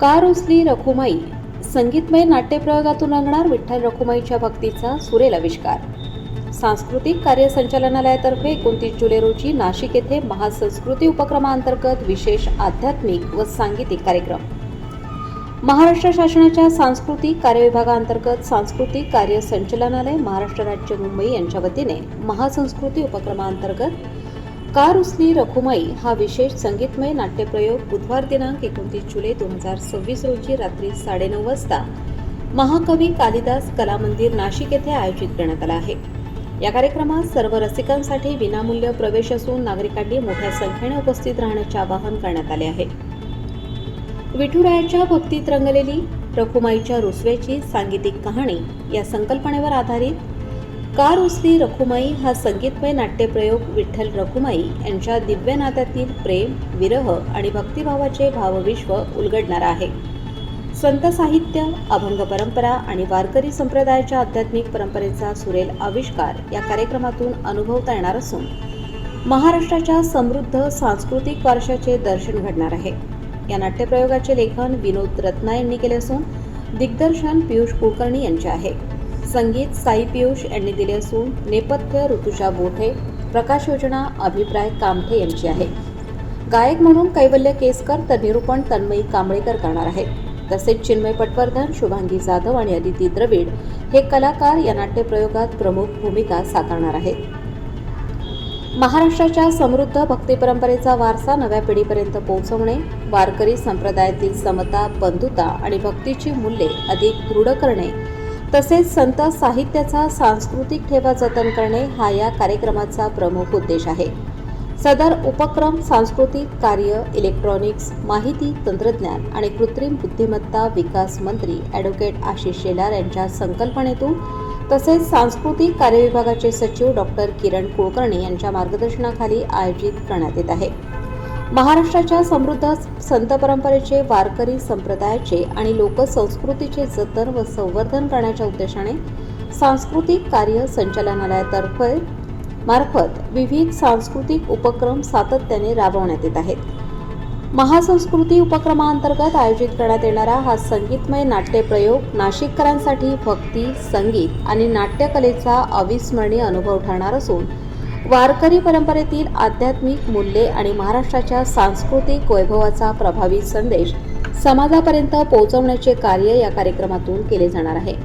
का रुसली रखुमाई संगीतमय नाट्यप्रयोगातून रंगणार विठ्ठल रखुमाईच्या भक्तीचा सुरेल आविष्कार. सांस्कृतिक कार्य संचालनालयातर्फे 29 जुलै रोजी नाशिक येथे महासंस्कृती उपक्रमांतर्गत विशेष आध्यात्मिक व सांगीतिक कार्यक्रम. महाराष्ट्र शासनाच्या सांस्कृतिक कार्य विभागांतर्गत सांस्कृतिक कार्य संचालनालय महाराष्ट्र राज्य मुंबई यांच्या वतीने महासंस्कृती उपक्रमांतर्गत का रुसली रखुमाई हा विशेष संगीतमय नाट्यप्रयोग बुधवार दिनांक 29 जुलै 2026 रोजी रात्री 9:30 वाजता महाकवी कालिदास कला मंदिर नाशिक येथे आयोजित करण्यात आला आहे. या कार्यक्रमात सर्व रसिकांसाठी विनामूल्य प्रवेश असून नागरिकांनी मोठ्या संख्येने उपस्थित राहण्याचे आवाहन करण्यात आले आहे. विठुरायाच्या भक्तीत रंगलेली रखुमाईच्या रुसव्याची सांगीतिक कहाणी या संकल्पनेवर आधारित का रुसली रखुमाई हा संगीतमय नाट्यप्रयोग विठ्ठल रखुमाई यांच्या दिव्य नात्यातील प्रेम, विरह आणि भक्तिभावाचे भावविश्व उलगडणारा आहे. संत साहित्य, अभंग परंपरा आणि वारकरी संप्रदायाच्या आध्यात्मिक परंपरेचा सुरेल आविष्कार या कार्यक्रमातून अनुभवता येणार असून महाराष्ट्राच्या समृद्ध सांस्कृतिक वारशाचे दर्शन घडणार आहे. या नाट्यप्रयोगाचे लेखन विनोद रत्ना यांनी केले असून दिग्दर्शन पियुष कुलकर्णी यांचे आहे. संगीत साई पियुष यांनी दिले असून नेपथ्य ऋतुजा बोठे, प्रकाश योजना अभिप्राय कामठे यांची आहे. गायक म्हणून कैवल्य केसकर तर निरूपण तन्मयी कांबळेकर करणार आहेत. तसेच चिन्मय पटवर्धन, शुभांगी जाधव आणि अदिती द्रविड हे कलाकार या नाट्यप्रयोगात प्रमुख भूमिका साकारणार आहेत. महाराष्ट्राच्या समृद्ध भक्ती परंपरेचा वारसा नव्या पिढीपर्यंत पोहोचवणे, वारकरी संप्रदायातील समता, बंधुता आणि भक्तीची मूल्ये अधिक दृढ करणे तसेच संत साहित्याचा सांस्कृतिक ठेवा जतन करणे हा या कार्यक्रमाचा प्रमुख उद्देश आहे. सदर उपक्रम सांस्कृतिक कार्य, इलेक्ट्रॉनिक्स, माहिती तंत्रज्ञान आणि कृत्रिम बुद्धिमत्ता विकास मंत्री ॲडव्होकेट आशिष शेलार यांच्या संकल्पनेतून तसेच सांस्कृतिक कार्य विभागाचे सचिव डॉक्टर किरण कुलकर्णी यांच्या मार्गदर्शनाखाली आयोजित करण्यात येत आहे. महाराष्ट्राच्या समृद्ध संत परंपरेचे, वारकरी संप्रदायाचे आणि लोकसंस्कृतीचे जतन व संवर्धन करण्याच्या उद्देशाने सांस्कृतिक कार्य संचालनालयातर्फे मार्फत विविध सांस्कृतिक उपक्रम सातत्याने राबवण्यात येत आहेत. महासंस्कृती उपक्रमांतर्गत आयोजित करण्यात येणारा हा संगीतमय नाट्यप्रयोग नाशिककरांसाठी भक्ती, संगीत आणि नाट्यकलेचा अविस्मरणीय अनुभव ठरणार असून वारकरी परंपरेतील आध्यात्मिक मूल्ये आणि महाराष्ट्राच्या सांस्कृतिक वैभवाचा प्रभावी संदेश समाजापर्यंत पोहोचवण्याचे कार्य या कार्यक्रमातून केले जाणार आहे.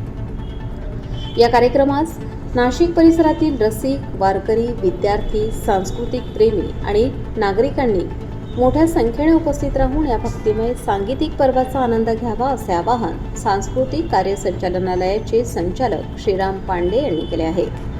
या कार्यक्रमास नाशिक परिसरातील रसिक, वारकरी, विद्यार्थी, सांस्कृतिक प्रेमी आणि नागरिकांनी मोठ्या संख्येने उपस्थित राहून या भक्तिमय सांगीतिक पर्वाचा आनंद घ्यावा असे आवाहन सांस्कृतिक कार्य संचालनालयाचे संचालक श्रीराम पांडे यांनी केले आहे.